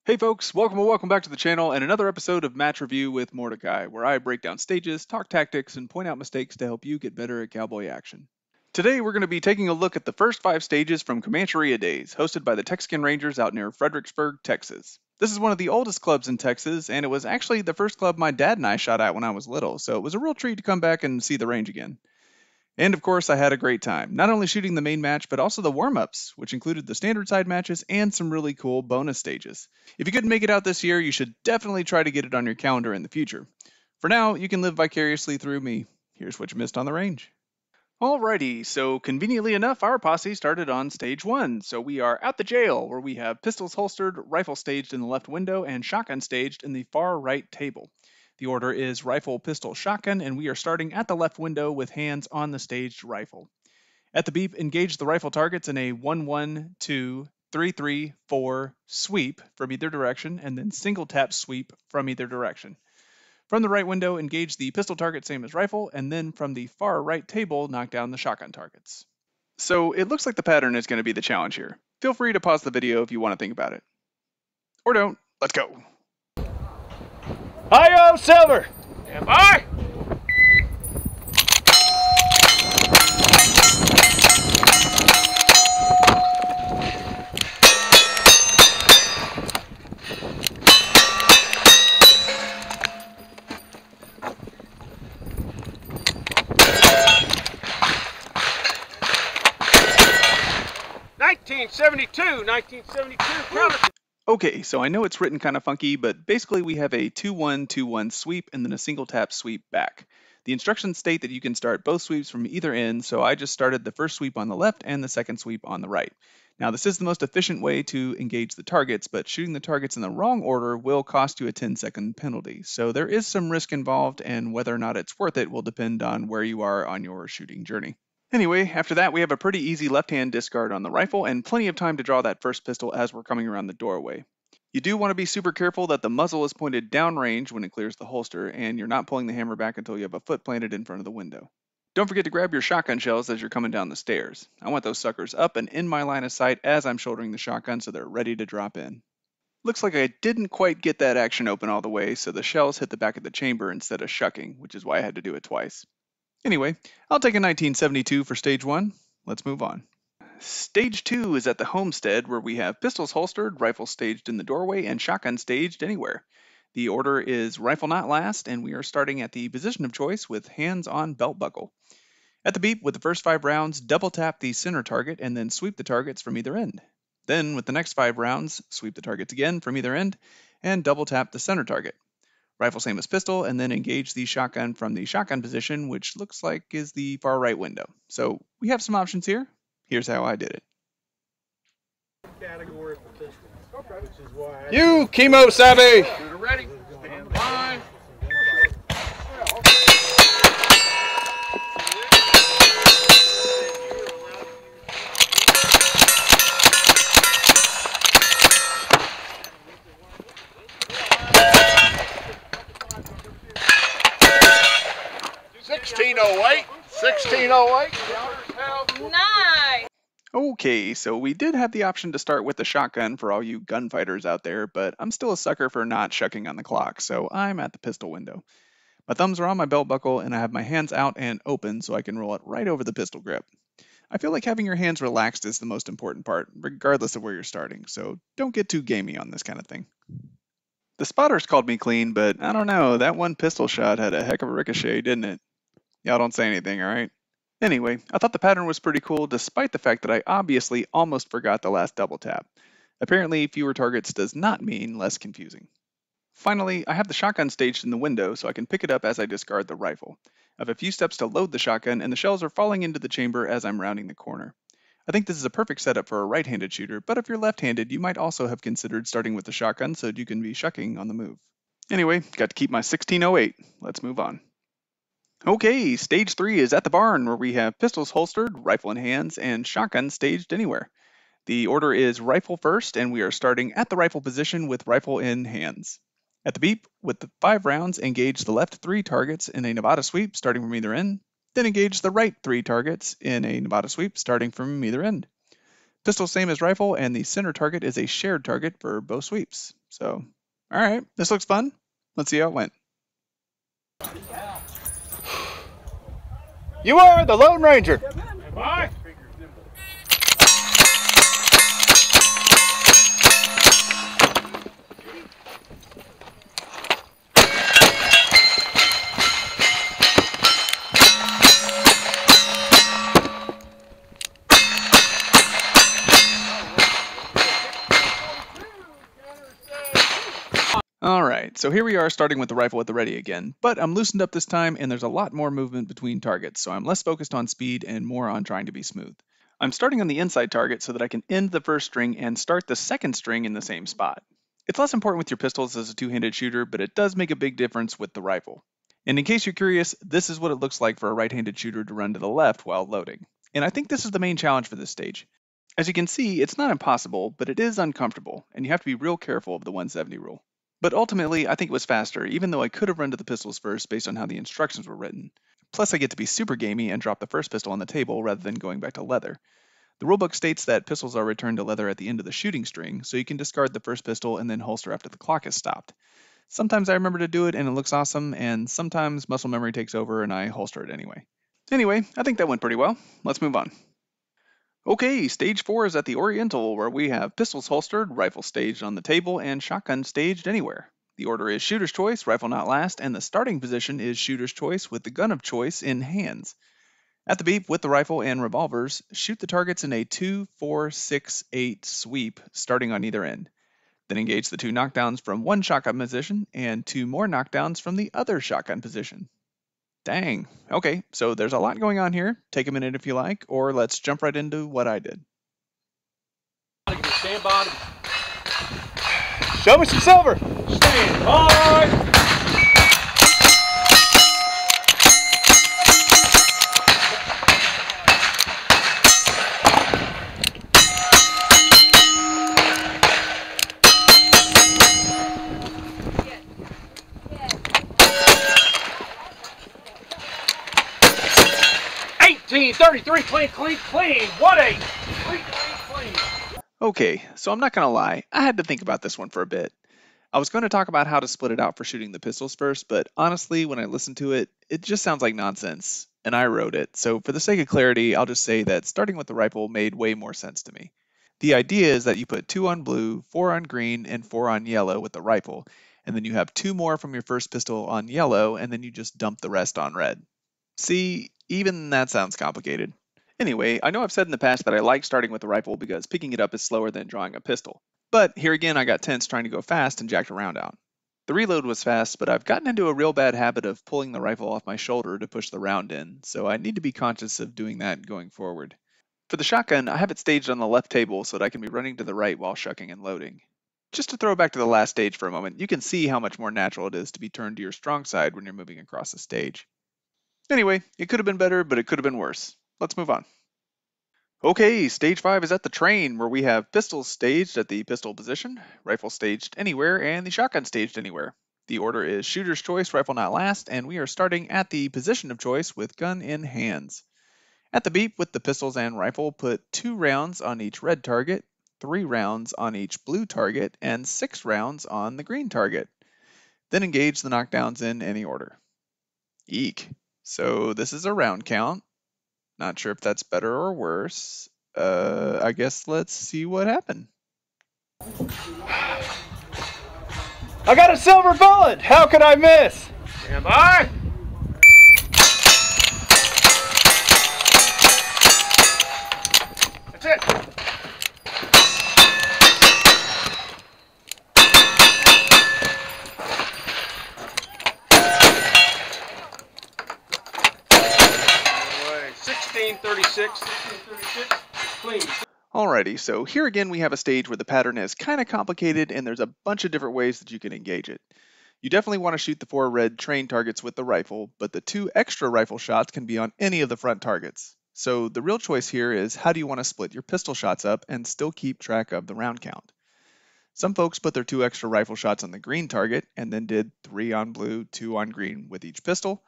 Hey folks, welcome back to the channel and another episode of Match Review with Mordecai, where I break down stages, talk tactics, and point out mistakes to help you get better at cowboy action. Today we're going to be taking a look at the first 5 stages from Comancheria days, hosted by the Texican Rangers out near Fredericksburg, Texas. This is one of the oldest clubs in Texas, and it was actually the first club my dad and I shot at when I was little, so it was a real treat to come back and see the range again. And of course, I had a great time, not only shooting the main match, but also the warm-ups, which included the standard side matches and some really cool bonus stages. If you couldn't make it out this year, you should definitely try to get it on your calendar in the future. For now, you can live vicariously through me. Here's what you missed on the range. Alrighty, so conveniently enough, our posse started on stage 1. So we are at the jail, where we have pistols holstered, rifle staged in the left window, and shotgun staged in the far right table. The order is rifle, pistol, shotgun, and we are starting at the left window with hands on the staged rifle. At the beep, engage the rifle targets in a 1-1, 2, 3-3, 4 sweep from either direction, and then single tap sweep from either direction. From the right window, engage the pistol target, same as rifle, and then from the far right table, knock down the shotgun targets. So it looks like the pattern is going to be the challenge here. Feel free to pause the video if you want to think about it. Or don't. Let's go. Hi-yo, Silver! Stand by! $1972, Okay, so I know it's written kind of funky, but basically we have a 2-1-2-1 sweep and then a single tap sweep back. The instructions state that you can start both sweeps from either end, so I just started the first sweep on the left and the second sweep on the right. Now this is the most efficient way to engage the targets, but shooting the targets in the wrong order will cost you a 10-second penalty. So there is some risk involved, and whether or not it's worth it will depend on where you are on your shooting journey. Anyway, after that we have a pretty easy left-hand discard on the rifle and plenty of time to draw that first pistol as we're coming around the doorway. You do want to be super careful that the muzzle is pointed downrange when it clears the holster, and you're not pulling the hammer back until you have a foot planted in front of the window. Don't forget to grab your shotgun shells as you're coming down the stairs. I want those suckers up and in my line of sight as I'm shouldering the shotgun so they're ready to drop in. Looks like I didn't quite get that action open all the way, so the shells hit the back of the chamber instead of shucking, which is why I had to do it twice. Anyway, I'll take a 1972 for stage 1. Let's move on. Stage 2 is at the homestead, where we have pistols holstered, rifle staged in the doorway, and shotgun staged anywhere. The order is rifle not last, and we are starting at the position of choice with hands on belt buckle. At the beep, with the first 5 rounds, double tap the center target and then sweep the targets from either end. Then, with the next 5 rounds, sweep the targets again from either end and double tap the center target. Rifle same as pistol, and then engage the shotgun from the shotgun position, which looks like is the far right window. So we have some options here. Here's how I did it. category for pistol, which is why you, Chemo Savvy! Shooter ready. Stand by. Nice. Okay, so we did have the option to start with the shotgun for all you gunfighters out there, but I'm still a sucker for not shucking on the clock, so I'm at the pistol window. My thumbs are on my belt buckle, and I have my hands out and open so I can roll it right over the pistol grip. I feel like having your hands relaxed is the most important part, regardless of where you're starting, so don't get too gamey on this kind of thing. The spotters called me clean, but I don't know, that one pistol shot had a heck of a ricochet, didn't it? Y'all don't say anything, alright? Anyway, I thought the pattern was pretty cool despite the fact that I obviously almost forgot the last double tap. Apparently, fewer targets does not mean less confusing. Finally, I have the shotgun staged in the window so I can pick it up as I discard the rifle. I have a few steps to load the shotgun, and the shells are falling into the chamber as I'm rounding the corner. I think this is a perfect setup for a right-handed shooter, but if you're left-handed, you might also have considered starting with the shotgun so you can be shucking on the move. Anyway, got to keep my 1608. Let's move on. Okay, stage 3 is at the barn, where we have pistols holstered, rifle in hands, and shotgun staged anywhere. The order is rifle first, and we are starting at the rifle position with rifle in hands. At the beep, with the 5 rounds, engage the left 3 targets in a Nevada sweep starting from either end, then engage the right 3 targets in a Nevada sweep starting from either end. Pistol same as rifle, and the center target is a shared target for both sweeps. So, all right, this looks fun. Let's see how it went. You are the Lone Ranger. Bye. All right, so here we are starting with the rifle at the ready again, but I'm loosened up this time and there's a lot more movement between targets, so I'm less focused on speed and more on trying to be smooth. I'm starting on the inside target so that I can end the first string and start the second string in the same spot. It's less important with your pistols as a two-handed shooter, but it does make a big difference with the rifle. And in case you're curious, this is what it looks like for a right-handed shooter to run to the left while loading. And I think this is the main challenge for this stage. As you can see, it's not impossible, but it is uncomfortable, and you have to be real careful of the 170 rule. But ultimately, I think it was faster, even though I could have run to the pistols first based on how the instructions were written. Plus, I get to be super gamey and drop the first pistol on the table rather than going back to leather. The rulebook states that pistols are returned to leather at the end of the shooting string, so you can discard the first pistol and then holster after the clock has stopped. Sometimes I remember to do it and it looks awesome, and sometimes muscle memory takes over and I holster it anyway. Anyway, I think that went pretty well. Let's move on. Okay, stage 4 is at the Oriental, where we have pistols holstered, rifle staged on the table, and shotgun staged anywhere. The order is shooter's choice, rifle not last, and the starting position is shooter's choice with the gun of choice in hands. At the beep, with the rifle and revolvers, shoot the targets in a 2, 4, 6, 8 sweep, starting on either end. Then engage the 2 knockdowns from one shotgun position and 2 more knockdowns from the other shotgun position. Dang. Okay, so there's a lot going on here. Take a minute if you like, or let's jump right into what I did. Stand by. Show me some silver. Stand by. 33, clean, clean, clean. 1-8. Clean, clean, clean. Okay, so I'm not going to lie, I had to think about this one for a bit. I was going to talk about how to split it out for shooting the pistols first, but honestly, when I listen to it, it just sounds like nonsense, and I wrote it, so for the sake of clarity, I'll just say that starting with the rifle made way more sense to me. The idea is that you put 2 on blue, 4 on green, and 4 on yellow with the rifle, and then you have 2 more from your first pistol on yellow, and then you just dump the rest on red. See, even that sounds complicated. Anyway, I know I've said in the past that I like starting with the rifle because picking it up is slower than drawing a pistol. But here again, I got tense trying to go fast and jacked a round out. The reload was fast, but I've gotten into a real bad habit of pulling the rifle off my shoulder to push the round in, so I need to be conscious of doing that going forward. For the shotgun, I have it staged on the left table so that I can be running to the right while shucking and loading. Just to throw back to the last stage for a moment, you can see how much more natural it is to be turned to your strong side when you're moving across the stage. Anyway, it could have been better, but it could have been worse. Let's move on. Okay, stage 5 is at the train, where we have pistols staged at the pistol position, rifle staged anywhere, and the shotgun staged anywhere. The order is shooter's choice, rifle not last, and we are starting at the position of choice with gun in hands. At the beep, with the pistols and rifle, put 2 rounds on each red target, 3 rounds on each blue target, and 6 rounds on the green target. Then engage the knockdowns in any order. Eek. So this is a round count. Not sure if that's better or worse. I guess let's see what happened. I got a silver bullet. How could I miss? Stand by. That's it. Anyway, 1636. 1636. Clean. Alrighty, so here again we have a stage where the pattern is kind of complicated and there's a bunch of different ways that you can engage it. You definitely want to shoot the 4 red train targets with the rifle, but the 2 extra rifle shots can be on any of the front targets. So the real choice here is how do you want to split your pistol shots up and still keep track of the round count. Some folks put their 2 extra rifle shots on the green target and then did 3 on blue, 2 on green with each pistol.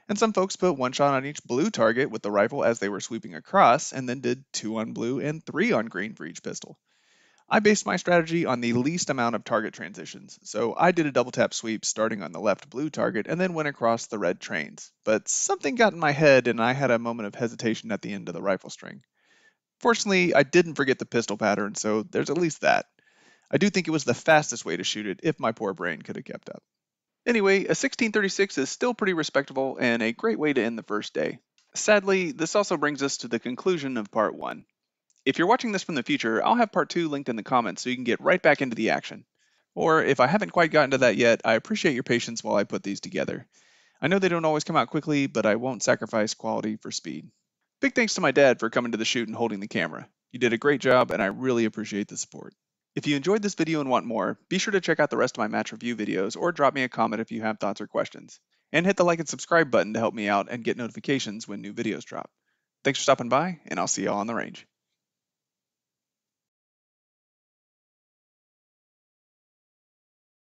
And some folks put 1 shot on each blue target with the rifle as they were sweeping across and then did 2 on blue and 3 on green for each pistol. I based my strategy on the least amount of target transitions, so I did a double tap sweep starting on the left blue target and then went across the red trains. But something got in my head and I had a moment of hesitation at the end of the rifle string. Fortunately, I didn't forget the pistol pattern, so there's at least that. I do think it was the fastest way to shoot it if my poor brain could have kept up. Anyway, a 1636 is still pretty respectable and a great way to end the first day. Sadly, this also brings us to the conclusion of part 1. If you're watching this from the future, I'll have part 2 linked in the comments so you can get right back into the action. Or if I haven't quite gotten to that yet, I appreciate your patience while I put these together. I know they don't always come out quickly, but I won't sacrifice quality for speed. Big thanks to my dad for coming to the shoot and holding the camera. You did a great job and I really appreciate the support. If you enjoyed this video and want more, be sure to check out the rest of my match review videos or drop me a comment if you have thoughts or questions. And hit the like and subscribe button to help me out and get notifications when new videos drop. Thanks for stopping by, and I'll see y'all on the range.